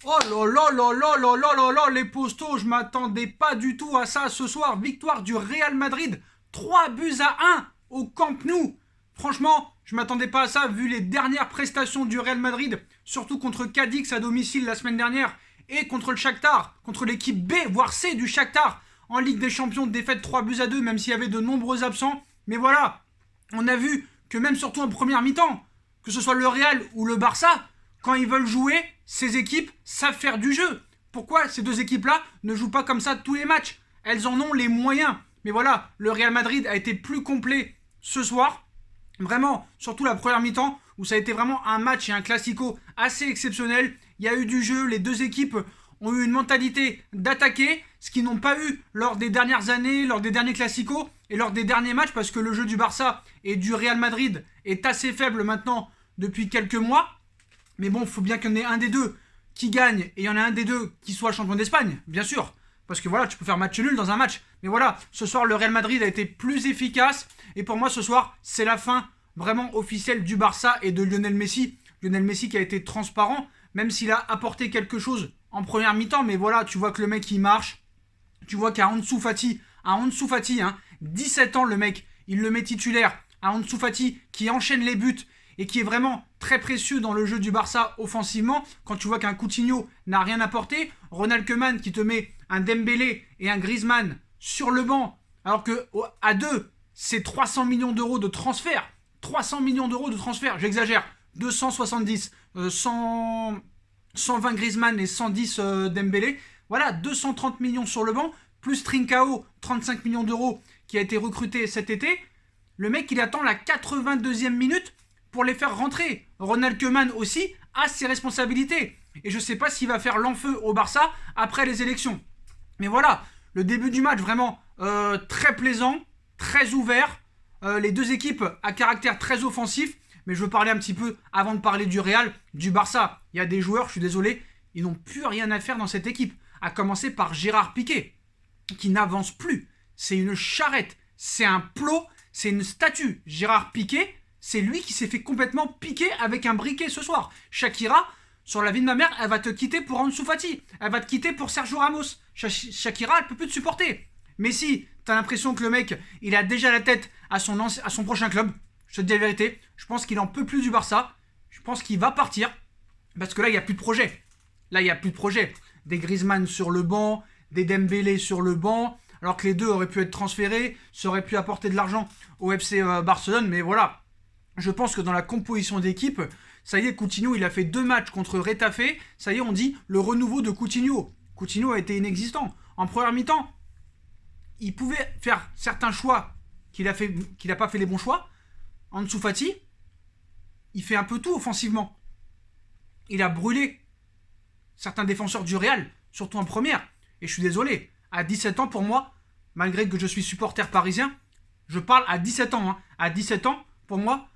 Oh là là là là là là là là, les postos, je m'attendais pas du tout à ça ce soir. Victoire du Real Madrid, 3 buts à 1 au Camp Nou. Franchement, je m'attendais pas à ça vu les dernières prestations du Real Madrid, surtout contre Cadix à domicile la semaine dernière et contre le Shakhtar, contre l'équipe B voire C du Shakhtar en Ligue des Champions, défaite 3 buts à 2 même s'il y avait de nombreux absents. Mais voilà, on a vu que même surtout en première mi-temps, que ce soit le Real ou le Barça, quand ils veulent jouer, ces équipes savent faire du jeu. Pourquoi ces deux équipes-là ne jouent pas comme ça tous les matchs? Elles en ont les moyens. Mais voilà, le Real Madrid a été plus complet ce soir. Vraiment, surtout la première mi-temps, où ça a été vraiment un match et un classico assez exceptionnel. Il y a eu du jeu, les deux équipes ont eu une mentalité d'attaquer, ce qu'ils n'ont pas eu lors des dernières années, lors des derniers classicos et lors des derniers matchs, parce que le jeu du Barça et du Real Madrid est assez faible maintenant depuis quelques mois. Mais bon, il faut bien qu'il y en ait un des deux qui gagne et il y en a un des deux qui soit champion d'Espagne, bien sûr. Parce que voilà, tu peux faire match nul dans un match. Mais voilà, ce soir, le Real Madrid a été plus efficace. Et pour moi, ce soir, c'est la fin vraiment officielle du Barça et de Lionel Messi. Lionel Messi qui a été transparent, même s'il a apporté quelque chose en première mi-temps. Mais voilà, tu vois que le mec, il marche. Tu vois qu'à Ansu Fati, 17 ans le mec, il le met titulaire. À Ansu Fati qui enchaîne les buts et qui est vraiment très précieux dans le jeu du Barça offensivement, quand tu vois qu'un Coutinho n'a rien apporté, Ronald Koeman qui te met un Dembélé et un Griezmann sur le banc, alors que à deux, c'est 300 millions d'euros de transfert. 300 millions d'euros de transfert, j'exagère. 270, 120 Griezmann et 110 Dembélé. Voilà, 230 millions sur le banc, plus Trincao, 35 millions d'euros, qui a été recruté cet été. Le mec, il attend la 82e minute pour les faire rentrer. Ronald Koeman aussi a ses responsabilités. Et je ne sais pas s'il va faire l'enfeu au Barça après les élections. Mais voilà, le début du match vraiment très plaisant, très ouvert. Les deux équipes à caractère très offensif. Mais je veux parler un petit peu, avant de parler du Real, du Barça. Il y a des joueurs, je suis désolé, ils n'ont plus rien à faire dans cette équipe. À commencer par Gérard Piqué, qui n'avance plus. C'est une charrette, c'est un plot, c'est une statue. Gérard Piqué, c'est lui qui s'est fait complètement piquer avec un briquet ce soir. Shakira, sur la vie de ma mère, elle va te quitter pour Ansu Fati. Elle va te quitter pour Sergio Ramos. Shakira, elle peut plus te supporter. Mais si t'as l'impression que le mec, il a déjà la tête à son prochain club, je te dis la vérité, je pense qu'il en peut plus du Barça. Je pense qu'il va partir. Parce que là, il n'y a plus de projet. Là, il n'y a plus de projet. Des Griezmann sur le banc, des Dembélé sur le banc, alors que les deux auraient pu être transférés, ça aurait pu apporter de l'argent au FC Barcelone, mais voilà. Je pense que dans la composition d'équipe, ça y est, Coutinho, il a fait 2 matchs contre Retafe, ça y est, on dit le renouveau de Coutinho. Coutinho a été inexistant. En première mi-temps, il pouvait faire certains choix qu'il n'a pas fait les bons choix. Ansu Fati, il fait un peu tout offensivement. Il a brûlé certains défenseurs du Real, surtout en première. Et je suis désolé, à 17 ans pour moi, malgré que je suis supporter parisien, je parle à 17 ans. À 17 ans, pour moi,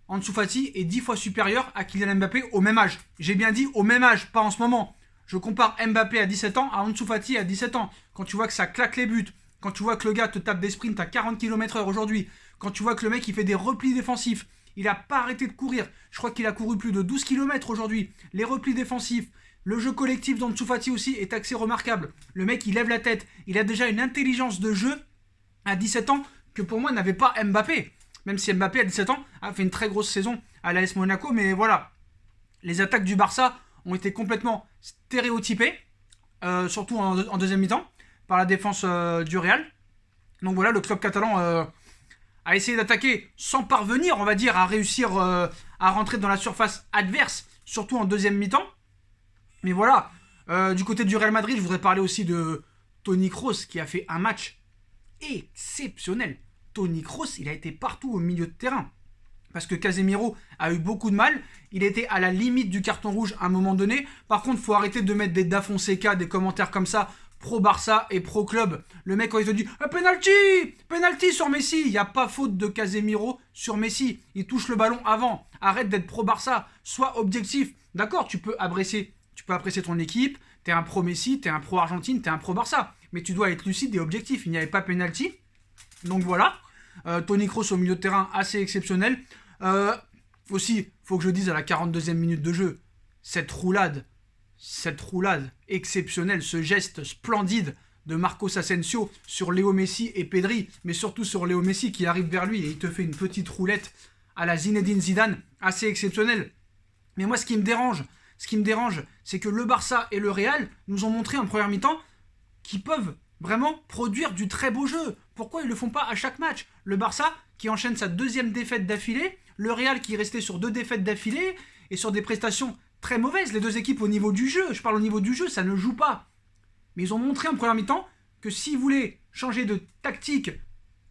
Ansu Fati est 10 fois supérieur à Kylian Mbappé au même âge. J'ai bien dit au même âge, pas en ce moment. Je compare Mbappé à 17 ans à Ansu Fati à 17 ans. Quand tu vois que ça claque les buts, quand tu vois que le gars te tape des sprints à 40 km/h aujourd'hui, quand tu vois que le mec il fait des replis défensifs, il n'a pas arrêté de courir. Je crois qu'il a couru plus de 12 km aujourd'hui. Les replis défensifs, le jeu collectif d'Ansu Fati aussi est assez remarquable. Le mec il lève la tête, il a déjà une intelligence de jeu à 17 ans que pour moi n'avait pas Mbappé. Même si Mbappé à 17 ans a fait une très grosse saison à l'AS Monaco, mais voilà. Les attaques du Barça ont été complètement stéréotypées, surtout en deuxième mi-temps, par la défense du Real. Donc voilà, le club catalan a essayé d'attaquer sans parvenir, on va dire, à réussir à rentrer dans la surface adverse, surtout en deuxième mi-temps. Mais voilà, du côté du Real Madrid, je voudrais parler aussi de Toni Kroos qui a fait un match exceptionnel. Toni Kroos, il a été partout au milieu de terrain. Parce que Casemiro a eu beaucoup de mal. Il était à la limite du carton rouge à un moment donné. Par contre, il faut arrêter de mettre des Da Fonseca, des commentaires comme ça, pro-Barça et pro-club. Le mec, quand il te dit penalty, penalty sur Messi, il n'y a pas faute de Casemiro sur Messi. Il touche le ballon avant. Arrête d'être pro-Barça. Sois objectif. D'accord, tu peux apprécier ton équipe. T'es un pro-Messi, t'es un pro-Argentine, t'es un pro-Barça. Mais tu dois être lucide et objectif. Il n'y avait pas penalty. Donc voilà. Toni Kroos au milieu de terrain assez exceptionnel. Aussi, faut que je dise à la 42e minute de jeu, cette roulade cette roulade exceptionnelle, ce geste splendide de Marcos Asensio sur Léo Messi et Pedri, mais surtout sur Léo Messi qui arrive vers lui et il te fait une petite roulette à la Zinedine Zidane, assez exceptionnelle. Mais moi, ce qui me dérange, c'est que le Barça et le Real nous ont montré en première mi-temps qu'ils peuvent vraiment produire du très beau jeu. Pourquoi ils ne le font pas à chaque match? Le Barça qui enchaîne sa deuxième défaite d'affilée, le Real qui est resté sur 2 défaites d'affilée et sur des prestations très mauvaises. Les deux équipes au niveau du jeu, je parle au niveau du jeu, ça ne joue pas. Mais ils ont montré en première mi-temps que s'ils voulaient changer de tactique,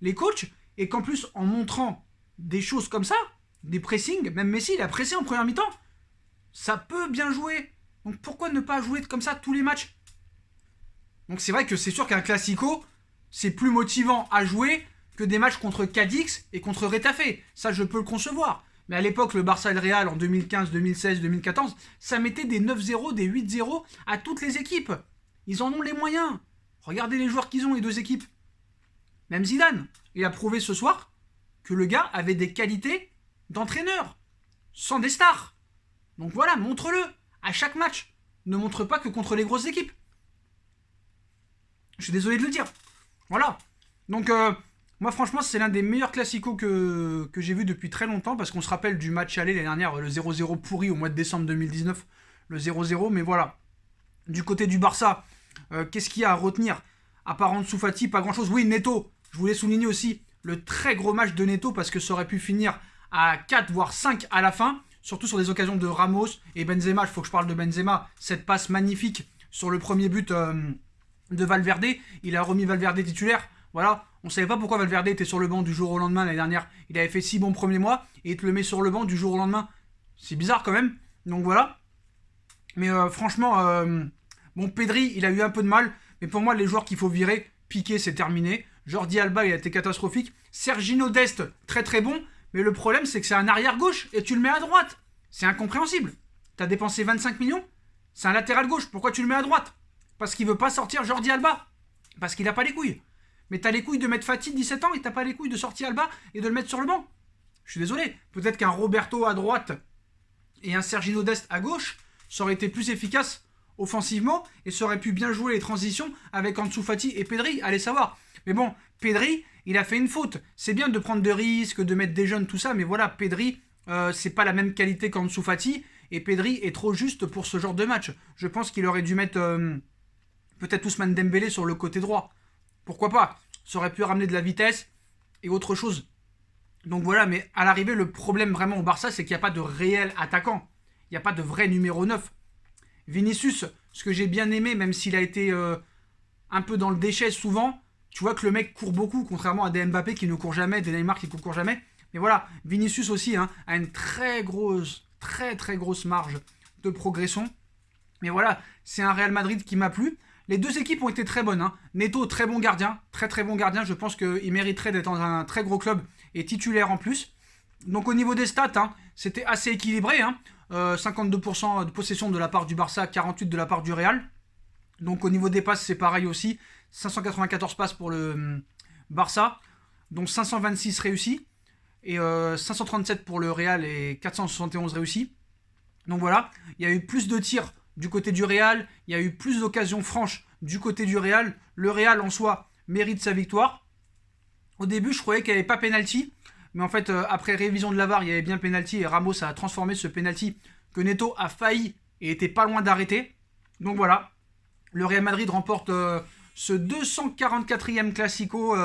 les coachs, et qu'en plus en montrant des choses comme ça, des pressings, même Messi il a pressé en première mi-temps, ça peut bien jouer. Donc pourquoi ne pas jouer comme ça tous les matchs? Donc c'est vrai que c'est sûr qu'un Classico, c'est plus motivant à jouer que des matchs contre Cadix et contre Retafe. Ça, je peux le concevoir. Mais à l'époque, le Barça et le Real, en 2015, 2016, 2014, ça mettait des 9-0, des 8-0 à toutes les équipes. Ils en ont les moyens. Regardez les joueurs qu'ils ont, les deux équipes. Même Zidane, il a prouvé ce soir que le gars avait des qualités d'entraîneur, sans des stars. Donc voilà, montre-le à chaque match. Ne montre pas que contre les grosses équipes. Je suis désolé de le dire. Voilà. Donc, moi, franchement, c'est l'un des meilleurs classicos que j'ai vu depuis très longtemps, parce qu'on se rappelle du match aller l'année dernière, le 0-0 pourri au mois de décembre 2019, le 0-0, mais voilà. Du côté du Barça, qu'est-ce qu'il y a à retenir? À part Ansu Fati, pas grand-chose. Oui, Neto, je voulais souligner aussi le très gros match de Neto, parce que ça aurait pu finir à 4, voire 5 à la fin, surtout sur des occasions de Ramos et Benzema. Il faut que je parle de Benzema, cette passe magnifique sur le premier but de Valverde. Il a remis Valverde titulaire. Voilà, on ne savait pas pourquoi Valverde était sur le banc du jour au lendemain l'année dernière. Il avait fait 6 bons premiers mois et il te le met sur le banc du jour au lendemain. C'est bizarre quand même. Donc voilà. Mais franchement, bon, Pedri, il a eu un peu de mal. Mais pour moi, les joueurs qu'il faut virer, Piqué, c'est terminé. Jordi Alba, il a été catastrophique. Sergino Dest, très très bon. Mais le problème, c'est que c'est un arrière gauche et tu le mets à droite. C'est incompréhensible. T'as dépensé 25 millions. C'est un latéral gauche. Pourquoi tu le mets à droite? Parce qu'il veut pas sortir Jordi Alba. Parce qu'il a pas les couilles. Mais t'as les couilles de mettre Fati, 17 ans, et t'as pas les couilles de sortir Alba et de le mettre sur le banc. Je suis désolé. Peut-être qu'un Roberto à droite et un Sergino Dest à gauche, ça aurait été plus efficace offensivement et ça aurait pu bien jouer les transitions avec Ansu Fati et Pedri, allez savoir. Mais bon, Pedri, il a fait une faute. C'est bien de prendre des risques, de mettre des jeunes, tout ça, mais voilà, Pedri, c'est pas la même qualité qu'Ansu Fati et Pedri est trop juste pour ce genre de match. Je pense qu'il aurait dû mettre peut-être Ousmane Dembélé sur le côté droit. Pourquoi pas? Ça aurait pu ramener de la vitesse et autre chose. Donc voilà, mais à l'arrivée, le problème vraiment au Barça, c'est qu'il n'y a pas de réel attaquant. Il n'y a pas de vrai numéro 9. Vinicius, ce que j'ai bien aimé, même s'il a été un peu dans le déchet souvent, tu vois que le mec court beaucoup, contrairement à des Mbappé qui ne courent jamais, des Neymar qui ne courent jamais. Mais voilà, Vinicius aussi a une très très grosse marge de progression. Mais voilà, c'est un Real Madrid qui m'a plu. Les deux équipes ont été très bonnes. Neto, très bon gardien. Très très bon gardien. Je pense qu'il mériterait d'être dans un très gros club et titulaire en plus. Donc au niveau des stats, c'était assez équilibré. 52% de possession de la part du Barça, 48% de la part du Real. Donc au niveau des passes, c'est pareil aussi. 594 passes pour le Barça, dont 526 réussis. Et 537 pour le Real et 471 réussis. Donc voilà, il y a eu plus de tirs du côté du Real, il y a eu plus d'occasions franches du côté du Real. Le Real en soi mérite sa victoire. Au début, je croyais qu'il n'y avait pas pénalty, mais en fait, après révision de la VAR, il y avait bien pénalty et Ramos a transformé ce pénalty que Neto a failli et était pas loin d'arrêter. Donc voilà, le Real Madrid remporte ce 244e Classico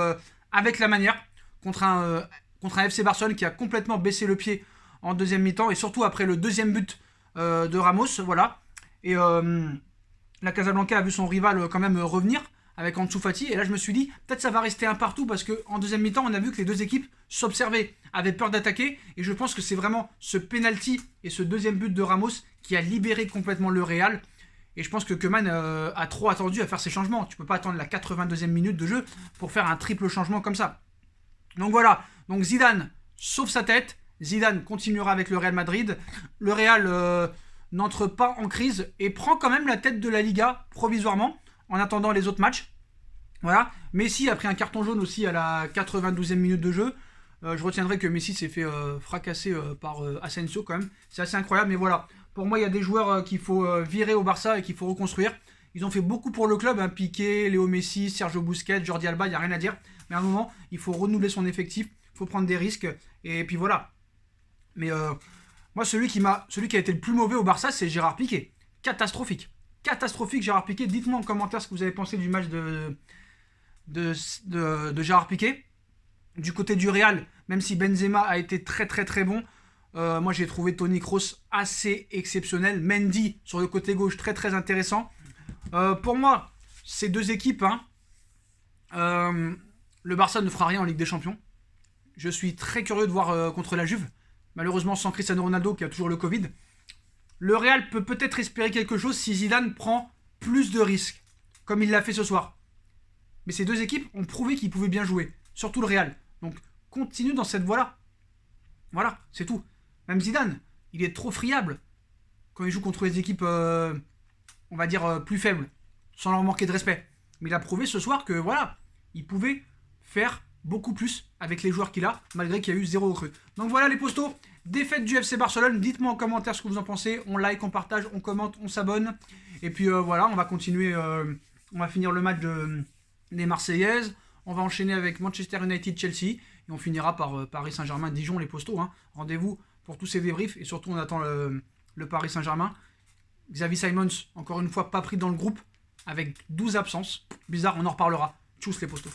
avec la manière contre un FC Barcelone qui a complètement baissé le pied en deuxième mi-temps et surtout après le deuxième but de Ramos, voilà. Et la Casablanca a vu son rival quand même revenir avec Ansu Fati. Et là, je me suis dit, peut-être ça va rester un partout parce qu'en deuxième mi-temps, on a vu que les deux équipes s'observaient, avaient peur d'attaquer. Et je pense que c'est vraiment ce penalty et ce deuxième but de Ramos qui a libéré complètement le Real. Et je pense que Koeman a trop attendu à faire ses changements. Tu peux pas attendre la 82e minute de jeu pour faire un triple changement comme ça. Donc voilà. Donc Zidane sauve sa tête. Zidane continuera avec le Real Madrid. Le Real n'entre pas en crise et prend quand même la tête de la Liga provisoirement en attendant les autres matchs. Voilà. Messi a pris un carton jaune aussi à la 92e minute de jeu. Je retiendrai que Messi s'est fait fracasser par Asensio quand même. C'est assez incroyable, mais voilà. Pour moi, il y a des joueurs qu'il faut virer au Barça et qu'il faut reconstruire. Ils ont fait beaucoup pour le club, hein, Piqué, Léo Messi, Sergio Busquets, Jordi Alba, il n'y a rien à dire. Mais à un moment, il faut renouveler son effectif, il faut prendre des risques. Et puis voilà. Mais moi, celui qui a été le plus mauvais au Barça, c'est Gérard Piqué. Catastrophique. Catastrophique, Gérard Piqué. Dites-moi en commentaire ce que vous avez pensé du match de Gérard Piqué. Du côté du Real, même si Benzema a été très très très bon, moi j'ai trouvé Toni Kroos assez exceptionnel. Mendy sur le côté gauche, très très intéressant. Pour moi, ces deux équipes, hein, le Barça ne fera rien en Ligue des Champions. Je suis très curieux de voir contre la Juve. Malheureusement sans Cristiano Ronaldo qui a toujours le Covid. Le Real peut peut-être espérer quelque chose si Zidane prend plus de risques, comme il l'a fait ce soir. Mais ces deux équipes ont prouvé qu'ils pouvaient bien jouer, surtout le Real. Donc continue dans cette voie-là. Voilà, c'est tout. Même Zidane, il est trop friable quand il joue contre les équipes, on va dire, plus faibles, sans leur manquer de respect. Mais il a prouvé ce soir que voilà, il pouvait faire beaucoup plus avec les joueurs qu'il a, malgré qu'il y a eu 0 recrue. Donc voilà les postos, défaite du FC Barcelone. Dites-moi en commentaire ce que vous en pensez. On like, on partage, on commente, on s'abonne. Et puis voilà, on va continuer, on va finir le match des Marseillaises. On va enchaîner avec Manchester United, Chelsea. Et on finira par Paris Saint-Germain, Dijon, les postos. Hein. Rendez-vous pour tous ces débriefs. Et surtout, on attend le Paris Saint-Germain. Xavi Simons, encore une fois, pas pris dans le groupe, avec 12 absences. Bizarre, on en reparlera. Tchuss les postos.